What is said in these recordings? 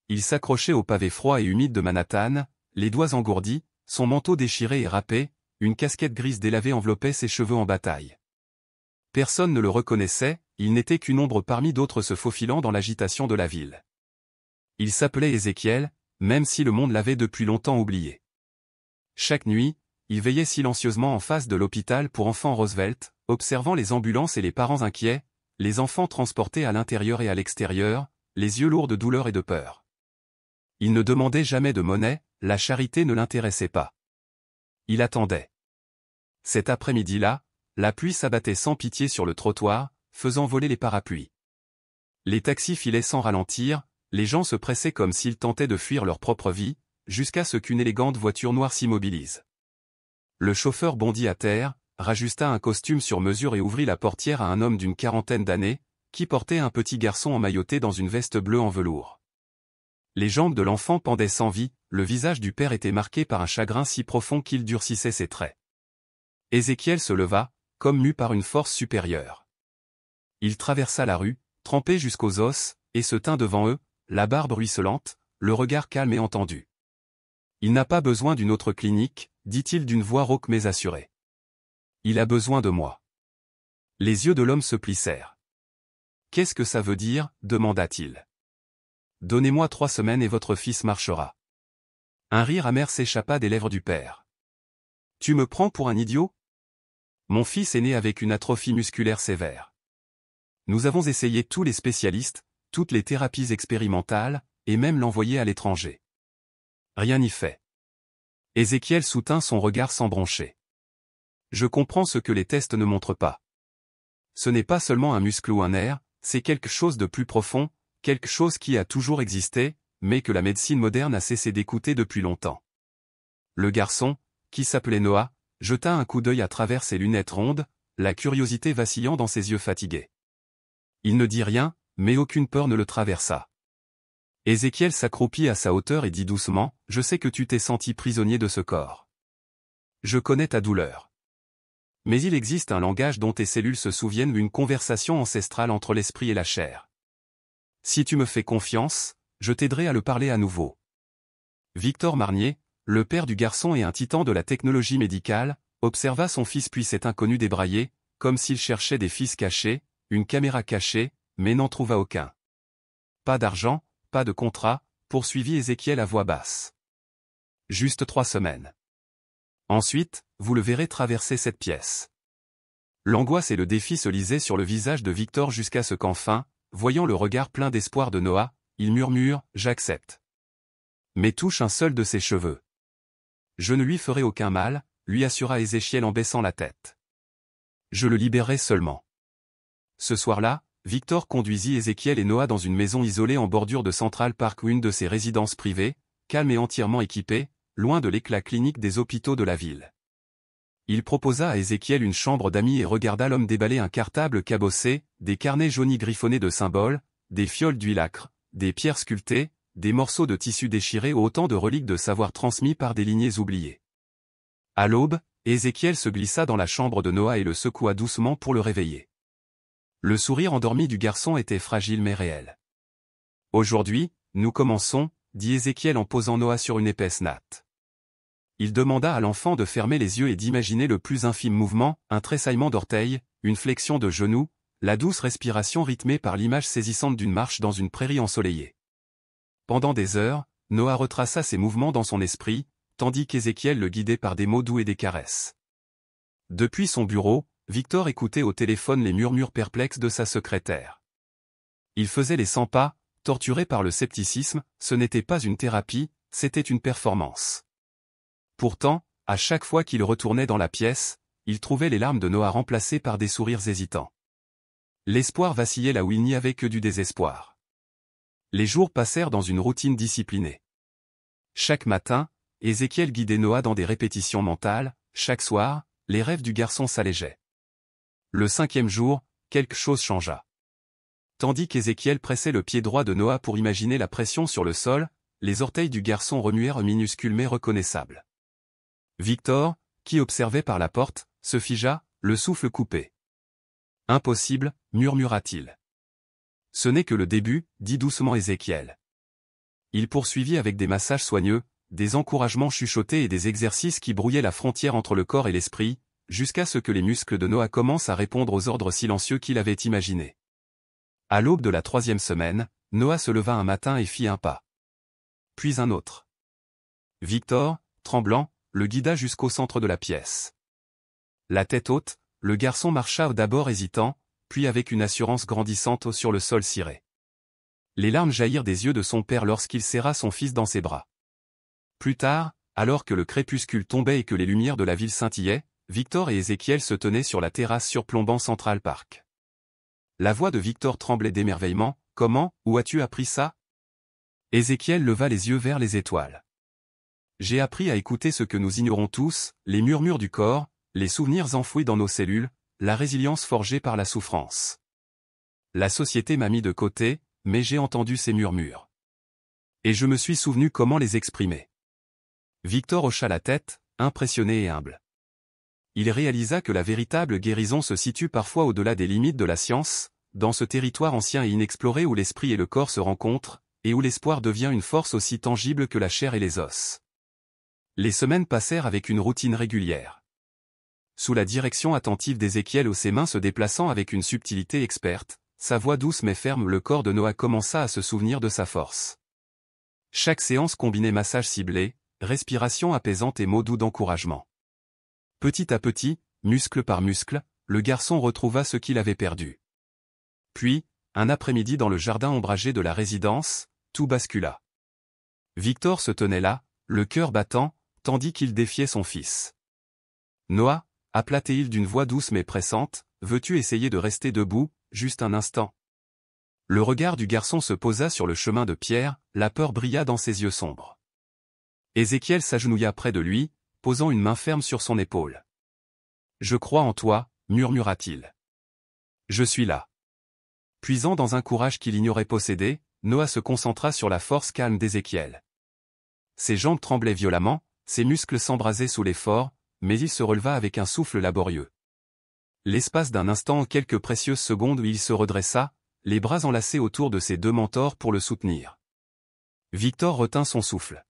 Il s'accrochait au pavé froid et humide de Manhattan, les doigts engourdis, son manteau déchiré et râpé, une casquette grise délavée enveloppait ses cheveux en bataille. Personne ne le reconnaissait, il n'était qu'une ombre parmi d'autres se faufilant dans l'agitation de la ville. Il s'appelait Ézéchiel, même si le monde l'avait depuis longtemps oublié. Chaque nuit, il veillait silencieusement en face de l'hôpital pour enfants Roosevelt, observant les ambulances et les parents inquiets, les enfants transportés à l'intérieur et à l'extérieur, les yeux lourds de douleur et de peur. Il ne demandait jamais de monnaie, la charité ne l'intéressait pas. Il attendait. Cet après-midi-là, la pluie s'abattait sans pitié sur le trottoir, faisant voler les parapluies. Les taxis filaient sans ralentir, les gens se pressaient comme s'ils tentaient de fuir leur propre vie, jusqu'à ce qu'une élégante voiture noire s'immobilise. Le chauffeur bondit à terre, rajusta un costume sur mesure et ouvrit la portière à un homme d'une quarantaine d'années, qui portait un petit garçon emmailloté dans une veste bleue en velours. Les jambes de l'enfant pendaient sans vie, le visage du père était marqué par un chagrin si profond qu'il durcissait ses traits. Ézéchiel se leva, comme mu par une force supérieure. Il traversa la rue, trempé jusqu'aux os, et se tint devant eux, la barbe ruisselante, le regard calme et entendu. « Il n'a pas besoin d'une autre clinique, dit-il d'une voix rauque mais assurée. Il a besoin de moi. » Les yeux de l'homme se plissèrent. « Qu'est-ce que ça veut dire ?» demanda-t-il. « Donnez-moi 3 semaines et votre fils marchera. » Un rire amer s'échappa des lèvres du père. « Tu me prends pour un idiot ? Mon fils est né avec une atrophie musculaire sévère. Nous avons essayé tous les spécialistes, toutes les thérapies expérimentales, et même l'envoyé à l'étranger. Rien n'y fait. » Ézéchiel soutint son regard sans broncher. « Je comprends ce que les tests ne montrent pas. Ce n'est pas seulement un muscle ou un nerf, c'est quelque chose de plus profond, quelque chose qui a toujours existé, mais que la médecine moderne a cessé d'écouter depuis longtemps. » Le garçon, qui s'appelait Noah, jeta un coup d'œil à travers ses lunettes rondes, la curiosité vacillant dans ses yeux fatigués. Il ne dit rien, mais aucune peur ne le traversa. Ézéchiel s'accroupit à sa hauteur et dit doucement, « Je sais que tu t'es senti prisonnier de ce corps. Je connais ta douleur. Mais il existe un langage dont tes cellules se souviennent, une conversation ancestrale entre l'esprit et la chair. Si tu me fais confiance, je t'aiderai à le parler à nouveau. » Victor Marnier, le père du garçon et un titan de la technologie médicale, observa son fils puis cet inconnu débrailler, comme s'il cherchait des fils cachés, une caméra cachée, mais n'en trouva aucun. « Pas d'argent, pas de contrat, » poursuivit Ézéchiel à voix basse. « Juste 3 semaines. Ensuite, vous le verrez traverser cette pièce. » L'angoisse et le défi se lisaient sur le visage de Victor jusqu'à ce qu'enfin, voyant le regard plein d'espoir de Noah, il murmure « J'accepte. Mais touche un seul de ses cheveux. » « Je ne lui ferai aucun mal, » lui assura Ézéchiel en baissant la tête. « Je le libérerai seulement. » Ce soir-là, Victor conduisit Ézéchiel et Noah dans une maison isolée en bordure de Central Park ou une de ses résidences privées, calme et entièrement équipée, loin de l'éclat clinique des hôpitaux de la ville. Il proposa à Ézéchiel une chambre d'amis et regarda l'homme déballer un cartable cabossé, des carnets jaunis griffonnés de symboles, des fioles d'huile âcre, des pierres sculptées, des morceaux de tissu déchirés ou autant de reliques de savoir transmis par des lignées oubliées. À l'aube, Ézéchiel se glissa dans la chambre de Noah et le secoua doucement pour le réveiller. Le sourire endormi du garçon était fragile mais réel. « Aujourd'hui, nous commençons, » dit Ézéchiel en posant Noah sur une épaisse natte. Il demanda à l'enfant de fermer les yeux et d'imaginer le plus infime mouvement, un tressaillement d'orteils, une flexion de genoux, la douce respiration rythmée par l'image saisissante d'une marche dans une prairie ensoleillée. Pendant des heures, Noah retraça ses mouvements dans son esprit, tandis qu'Ézéchiel le guidait par des mots doux et des caresses. Depuis son bureau, Victor écoutait au téléphone les murmures perplexes de sa secrétaire. Il faisait les 100 pas, torturé par le scepticisme, ce n'était pas une thérapie, c'était une performance. Pourtant, à chaque fois qu'il retournait dans la pièce, il trouvait les larmes de Noah remplacées par des sourires hésitants. L'espoir vacillait là où il n'y avait que du désespoir. Les jours passèrent dans une routine disciplinée. Chaque matin, Ézéchiel guidait Noah dans des répétitions mentales, chaque soir, les rêves du garçon s'allégeaient. Le 5e jour, quelque chose changea. Tandis qu'Ézéchiel pressait le pied droit de Noah pour imaginer la pression sur le sol, les orteils du garçon remuèrent minuscules mais reconnaissables. Victor, qui observait par la porte, se figea, le souffle coupé. « Impossible, » murmura-t-il. « Ce n'est que le début, » dit doucement Ézéchiel. il poursuivit avec des massages soigneux, des encouragements chuchotés et des exercices qui brouillaient la frontière entre le corps et l'esprit, jusqu'à ce que les muscles de Noah commencent à répondre aux ordres silencieux qu'il avait imaginés. À l'aube de la 3e semaine, Noah se leva un matin et fit un pas. Puis un autre. Victor, tremblant, le guida jusqu'au centre de la pièce. La tête haute, le garçon marcha d'abord hésitant, puis avec une assurance grandissante sur le sol ciré. Les larmes jaillirent des yeux de son père lorsqu'il serra son fils dans ses bras. Plus tard, alors que le crépuscule tombait et que les lumières de la ville scintillaient, Victor et Ézéchiel se tenaient sur la terrasse surplombant Central Park. La voix de Victor tremblait d'émerveillement. « Comment, où as-tu appris ça ?» Ézéchiel leva les yeux vers les étoiles. « J'ai appris à écouter ce que nous ignorons tous, les murmures du corps, les souvenirs enfouis dans nos cellules, la résilience forgée par la souffrance. La société m'a mis de côté, mais j'ai entendu ces murmures. Et je me suis souvenu comment les exprimer. » Victor hocha la tête, impressionné et humble. Il réalisa que la véritable guérison se situe parfois au-delà des limites de la science, dans ce territoire ancien et inexploré où l'esprit et le corps se rencontrent, et où l'espoir devient une force aussi tangible que la chair et les os. Les semaines passèrent avec une routine régulière. Sous la direction attentive d'Ézéchiel, ses mains se déplaçant avec une subtilité experte, sa voix douce mais ferme, le corps de Noah commença à se souvenir de sa force. Chaque séance combinait massage ciblé, respiration apaisante et mots doux d'encouragement. Petit à petit, muscle par muscle, le garçon retrouva ce qu'il avait perdu. Puis, un après-midi dans le jardin ombragé de la résidence, tout bascula. Victor se tenait là, le cœur battant, tandis qu'il défiait son fils. « Noah » appela-t-il d'une voix douce mais pressante, « veux-tu essayer de rester debout, juste un instant ?» Le regard du garçon se posa sur le chemin de pierre, la peur brilla dans ses yeux sombres. Ézéchiel s'agenouilla près de lui, posant une main ferme sur son épaule. « Je crois en toi, » murmura-t-il. « Je suis là. » Puisant dans un courage qu'il ignorait posséder, Noah se concentra sur la force calme d'Ézéchiel. Ses jambes tremblaient violemment, ses muscles s'embrasaient sous l'effort, mais il se releva avec un souffle laborieux. L'espace d'un instant, en quelques précieuses secondes, où il se redressa, les bras enlacés autour de ses deux mentors pour le soutenir. Victor retint son souffle.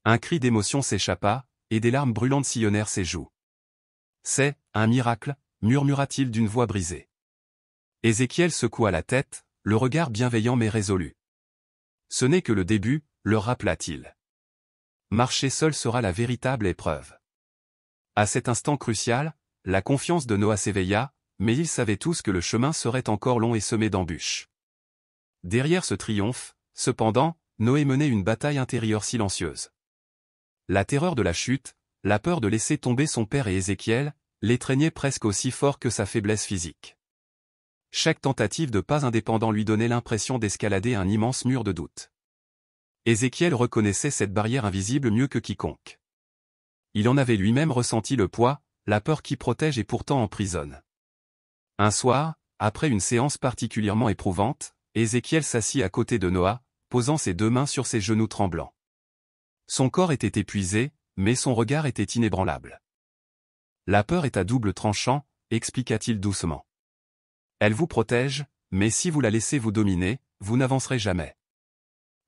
Un cri d'émotion s'échappa, et des larmes brûlantes sillonnèrent ses joues. « C'est un miracle » murmura-t-il d'une voix brisée. Ézéchiel secoua la tête, le regard bienveillant mais résolu. « Ce n'est que le début » leur rappela-t-il. « Marcher seul sera la véritable épreuve. » À cet instant crucial, la confiance de Noah s'éveilla, mais ils savaient tous que le chemin serait encore long et semé d'embûches. Derrière ce triomphe, cependant, Noé menait une bataille intérieure silencieuse. La terreur de la chute, la peur de laisser tomber son père et Ézéchiel, l'étreignaient presque aussi fort que sa faiblesse physique. Chaque tentative de pas indépendant lui donnait l'impression d'escalader un immense mur de doute. Ézéchiel reconnaissait cette barrière invisible mieux que quiconque. Il en avait lui-même ressenti le poids, la peur qui protège et pourtant emprisonne. Un soir, après une séance particulièrement éprouvante, Ézéchiel s'assit à côté de Noah, posant ses deux mains sur ses genoux tremblants. Son corps était épuisé, mais son regard était inébranlable. « La peur est à double tranchant » expliqua-t-il doucement. Elle vous protège, mais si vous la laissez vous dominer, vous n'avancerez jamais.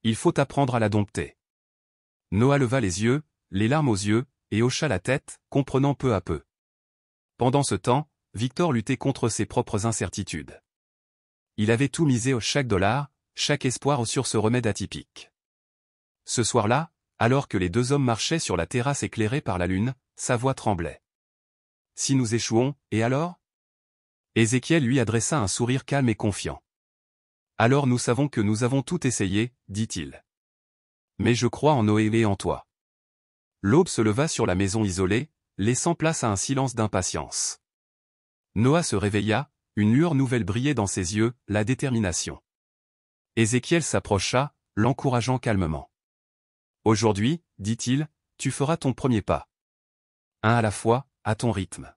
Il faut apprendre à la dompter. Noah leva les yeux, les larmes aux yeux, et hocha la tête, comprenant peu à peu. Pendant ce temps, Victor luttait contre ses propres incertitudes. Il avait tout misé chaque dollar, chaque espoir sur ce remède atypique. Ce soir-là, alors que les deux hommes marchaient sur la terrasse éclairée par la lune, sa voix tremblait. « Si nous échouons, et alors ?» Ézéchiel lui adressa un sourire calme et confiant. « Alors nous savons que nous avons tout essayé, dit-il. Mais je crois en Noé et en toi. » L'aube se leva sur la maison isolée, laissant place à un silence d'impatience. Noah se réveilla, une lueur nouvelle brillait dans ses yeux, la détermination. Ézéchiel s'approcha, l'encourageant calmement. « Aujourd'hui, dit-il, tu feras ton premier pas. Un à la fois, à ton rythme. »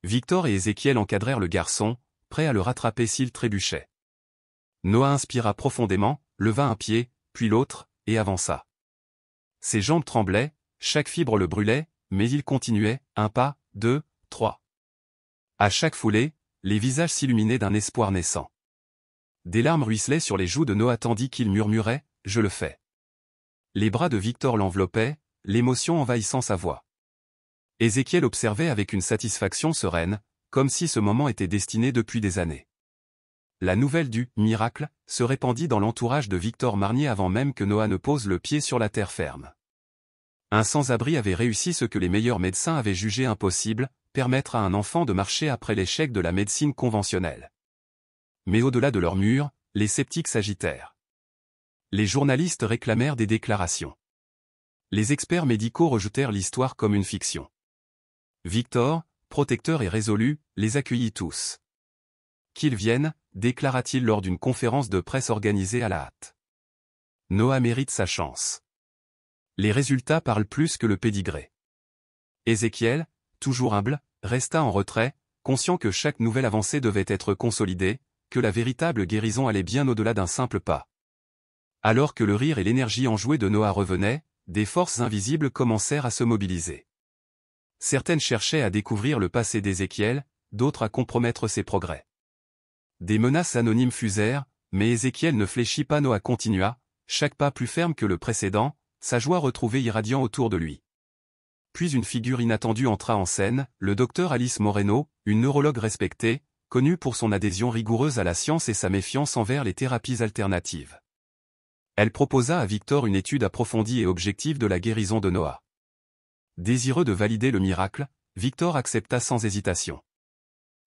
Victor et Ézéchiel encadrèrent le garçon, prêts à le rattraper s'il trébuchait. Noah inspira profondément, leva un pied, puis l'autre, et avança. Ses jambes tremblaient, chaque fibre le brûlait, mais il continuait, un pas, deux, trois. À chaque foulée, les visages s'illuminaient d'un espoir naissant. Des larmes ruisselaient sur les joues de Noah tandis qu'il murmurait, je le fais. Les bras de Victor l'enveloppaient, l'émotion envahissant sa voix. Ézéchiel observait avec une satisfaction sereine, comme si ce moment était destiné depuis des années. La nouvelle du « miracle » se répandit dans l'entourage de Victor Marnier avant même que Noah ne pose le pied sur la terre ferme. Un sans-abri avait réussi ce que les meilleurs médecins avaient jugé impossible, permettre à un enfant de marcher après l'échec de la médecine conventionnelle. Mais au-delà de leurs murs, les sceptiques s'agitèrent. Les journalistes réclamèrent des déclarations. Les experts médicaux rejetèrent l'histoire comme une fiction. Victor, protecteur et résolu, les accueillit tous. Qu'ils viennent, déclara-t-il lors d'une conférence de presse organisée à la hâte. Noah mérite sa chance. Les résultats parlent plus que le pédigré. Ézéchiel, toujours humble, resta en retrait, conscient que chaque nouvelle avancée devait être consolidée, que la véritable guérison allait bien au-delà d'un simple pas. Alors que le rire et l'énergie enjouée de Noah revenaient, des forces invisibles commencèrent à se mobiliser. Certaines cherchaient à découvrir le passé d'Ézéchiel, d'autres à compromettre ses progrès. Des menaces anonymes fusèrent, mais Ézéchiel ne fléchit pas. Noah continua, chaque pas plus ferme que le précédent, sa joie retrouvée irradiant autour de lui. Puis une figure inattendue entra en scène, le docteur Alice Moreno, une neurologue respectée, connue pour son adhésion rigoureuse à la science et sa méfiance envers les thérapies alternatives. Elle proposa à Victor une étude approfondie et objective de la guérison de Noah. Désireux de valider le miracle, Victor accepta sans hésitation.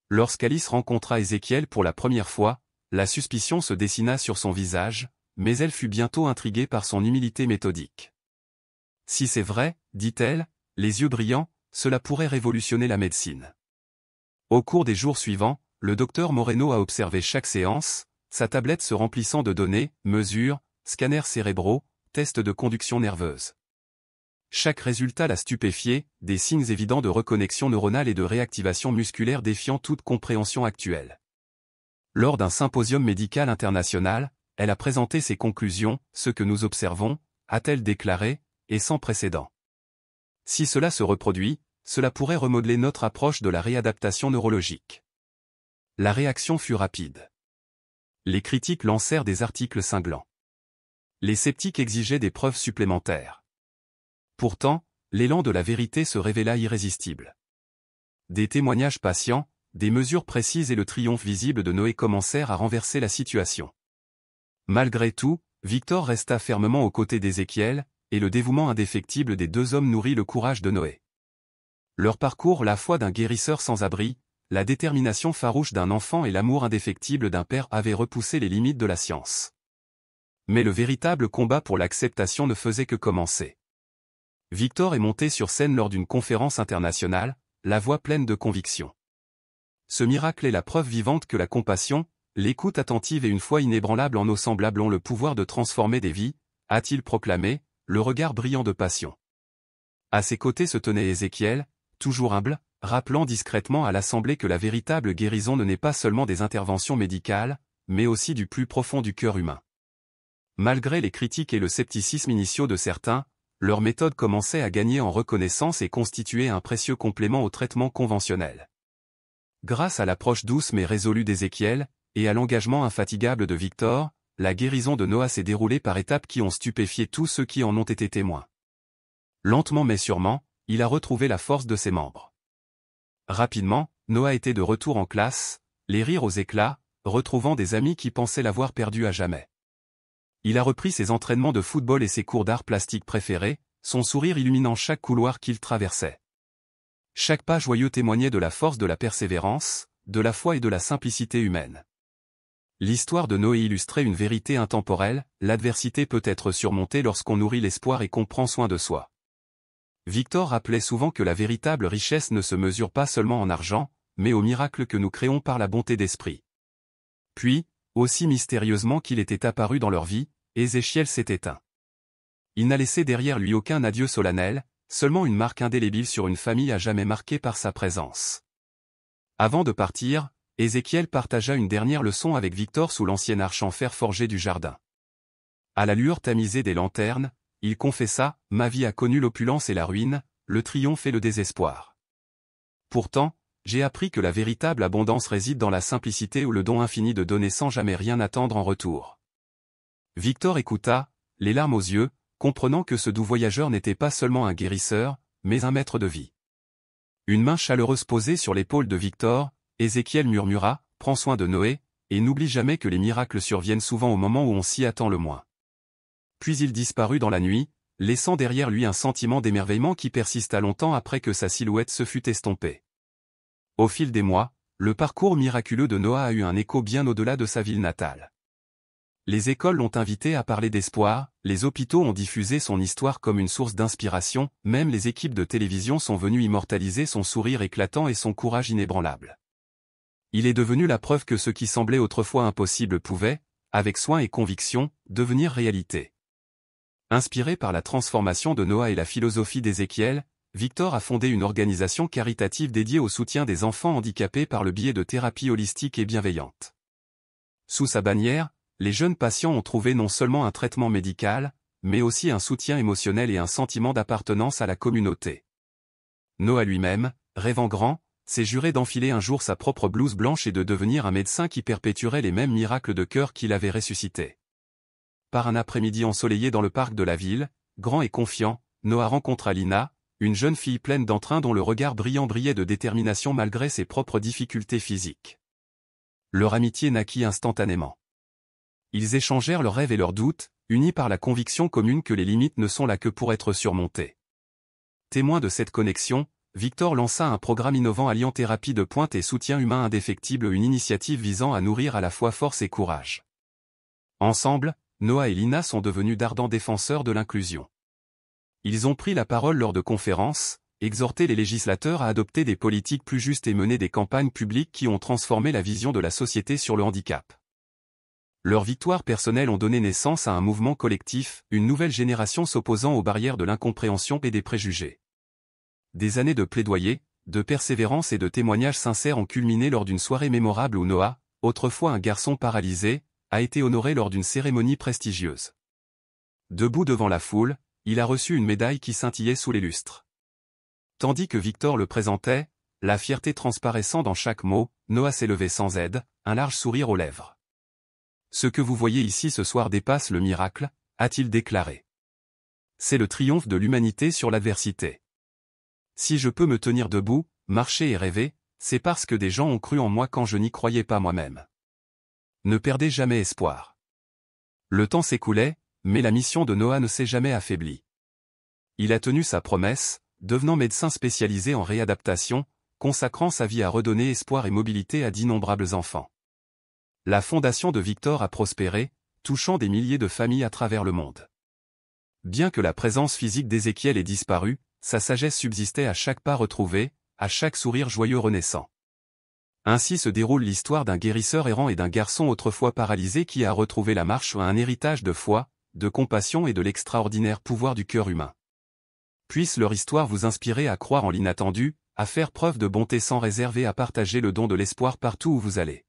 Lorsqu'Alice rencontra Ézéchiel pour la première fois, la suspicion se dessina sur son visage, mais elle fut bientôt intriguée par son humilité méthodique. « Si c'est vrai, dit-elle, les yeux brillants, cela pourrait révolutionner la médecine. » Au cours des jours suivants, le docteur Moreno a observé chaque séance, sa tablette se remplissant de données, mesures, scanners cérébraux, tests de conduction nerveuse. Chaque résultat l'a stupéfié, des signes évidents de reconnexion neuronale et de réactivation musculaire défiant toute compréhension actuelle. Lors d'un symposium médical international, elle a présenté ses conclusions, « Ce que nous observons, a-t-elle déclaré, est sans précédent. Si cela se reproduit, cela pourrait remodeler notre approche de la réadaptation neurologique. » La réaction fut rapide. Les critiques lancèrent des articles cinglants. Les sceptiques exigeaient des preuves supplémentaires. Pourtant, l'élan de la vérité se révéla irrésistible. Des témoignages patients, des mesures précises et le triomphe visible de Noé commencèrent à renverser la situation. Malgré tout, Victor resta fermement aux côtés d'Ézéchiel, et le dévouement indéfectible des deux hommes nourrit le courage de Noé. Leur parcours, la foi d'un guérisseur sans abri, la détermination farouche d'un enfant et l'amour indéfectible d'un père avaient repoussé les limites de la science. Mais le véritable combat pour l'acceptation ne faisait que commencer. Victor est monté sur scène lors d'une conférence internationale, la voix pleine de conviction. Ce miracle est la preuve vivante que la compassion, l'écoute attentive et une foi inébranlable en nos semblables ont le pouvoir de transformer des vies, a-t-il proclamé, le regard brillant de passion. À ses côtés se tenait Ézéchiel, toujours humble, rappelant discrètement à l'assemblée que la véritable guérison ne naît pas seulement des interventions médicales, mais aussi du plus profond du cœur humain. Malgré les critiques et le scepticisme initiaux de certains, leur méthode commençait à gagner en reconnaissance et constituait un précieux complément au traitement conventionnel. Grâce à l'approche douce mais résolue d'Ézéchiel, et à l'engagement infatigable de Victor, la guérison de Noah s'est déroulée par étapes qui ont stupéfié tous ceux qui en ont été témoins. Lentement mais sûrement, il a retrouvé la force de ses membres. Rapidement, Noah était de retour en classe, les rires aux éclats, retrouvant des amis qui pensaient l'avoir perdu à jamais. Il a repris ses entraînements de football et ses cours d'art plastique préférés, son sourire illuminant chaque couloir qu'il traversait. Chaque pas joyeux témoignait de la force de la persévérance, de la foi et de la simplicité humaine. L'histoire de Noé illustrait une vérité intemporelle, l'adversité peut être surmontée lorsqu'on nourrit l'espoir et qu'on prend soin de soi. Victor rappelait souvent que la véritable richesse ne se mesure pas seulement en argent, mais au miracle que nous créons par la bonté d'esprit. Puis, aussi mystérieusement qu'il était apparu dans leur vie, Ézéchiel s'est éteint. Il n'a laissé derrière lui aucun adieu solennel, seulement une marque indélébile sur une famille à jamais marquée par sa présence. Avant de partir, Ézéchiel partagea une dernière leçon avec Victor sous l'ancienne arche en fer forgé du jardin. À la lueur tamisée des lanternes, il confessa, « Ma vie a connu l'opulence et la ruine, le triomphe et le désespoir. Pourtant, j'ai appris que la véritable abondance réside dans la simplicité ou le don infini de donner sans jamais rien attendre en retour. » Victor écouta, les larmes aux yeux, comprenant que ce doux voyageur n'était pas seulement un guérisseur, mais un maître de vie. Une main chaleureuse posée sur l'épaule de Victor, Ézéchiel murmura, « Prends soin de Noé, et n'oublie jamais que les miracles surviennent souvent au moment où on s'y attend le moins. » Puis il disparut dans la nuit, laissant derrière lui un sentiment d'émerveillement qui persista longtemps après que sa silhouette se fût estompée. Au fil des mois, le parcours miraculeux de Noah a eu un écho bien au-delà de sa ville natale. Les écoles l'ont invité à parler d'espoir, les hôpitaux ont diffusé son histoire comme une source d'inspiration, même les équipes de télévision sont venues immortaliser son sourire éclatant et son courage inébranlable. Il est devenu la preuve que ce qui semblait autrefois impossible pouvait, avec soin et conviction, devenir réalité. Inspiré par la transformation de Noah et la philosophie d'Ézéchiel, Victor a fondé une organisation caritative dédiée au soutien des enfants handicapés par le biais de thérapies holistiques et bienveillantes. Sous sa bannière, les jeunes patients ont trouvé non seulement un traitement médical, mais aussi un soutien émotionnel et un sentiment d'appartenance à la communauté. Noah lui-même, rêvant grand, s'est juré d'enfiler un jour sa propre blouse blanche et de devenir un médecin qui perpétuerait les mêmes miracles de cœur qu'il avait ressuscités. Par un après-midi ensoleillé dans le parc de la ville, grand et confiant, Noah rencontra Lina, une jeune fille pleine d'entrain dont le regard brillant brillait de détermination malgré ses propres difficultés physiques. Leur amitié naquit instantanément. Ils échangèrent leurs rêves et leurs doutes, unis par la conviction commune que les limites ne sont là que pour être surmontées. Témoin de cette connexion, Victor lança un programme innovant alliant thérapie de pointe et soutien humain indéfectible, une initiative visant à nourrir à la fois force et courage. Ensemble, Noah et Lina sont devenus d'ardents défenseurs de l'inclusion. Ils ont pris la parole lors de conférences, exhorté les législateurs à adopter des politiques plus justes et mené des campagnes publiques qui ont transformé la vision de la société sur le handicap. Leurs victoires personnelles ont donné naissance à un mouvement collectif, une nouvelle génération s'opposant aux barrières de l'incompréhension et des préjugés. Des années de plaidoyer, de persévérance et de témoignages sincères ont culminé lors d'une soirée mémorable où Noah, autrefois un garçon paralysé, a été honoré lors d'une cérémonie prestigieuse. Debout devant la foule, il a reçu une médaille qui scintillait sous les lustres. Tandis que Victor le présentait, la fierté transparaissant dans chaque mot, Noah s'est levé sans aide, un large sourire aux lèvres. « Ce que vous voyez ici ce soir dépasse le miracle », a-t-il déclaré. « C'est le triomphe de l'humanité sur l'adversité. Si je peux me tenir debout, marcher et rêver, c'est parce que des gens ont cru en moi quand je n'y croyais pas moi-même. Ne perdez jamais espoir. » Le temps s'écoulait, mais la mission de Noah ne s'est jamais affaiblie. Il a tenu sa promesse, devenant médecin spécialisé en réadaptation, consacrant sa vie à redonner espoir et mobilité à d'innombrables enfants. La fondation de Victor a prospéré, touchant des milliers de familles à travers le monde. Bien que la présence physique d'Ézéchiel ait disparu, sa sagesse subsistait à chaque pas retrouvé, à chaque sourire joyeux renaissant. Ainsi se déroule l'histoire d'un guérisseur errant et d'un garçon autrefois paralysé qui a retrouvé la marche, un héritage de foi, de compassion et de l'extraordinaire pouvoir du cœur humain. Puisse leur histoire vous inspirer à croire en l'inattendu, à faire preuve de bonté sans réserve et à partager le don de l'espoir partout où vous allez.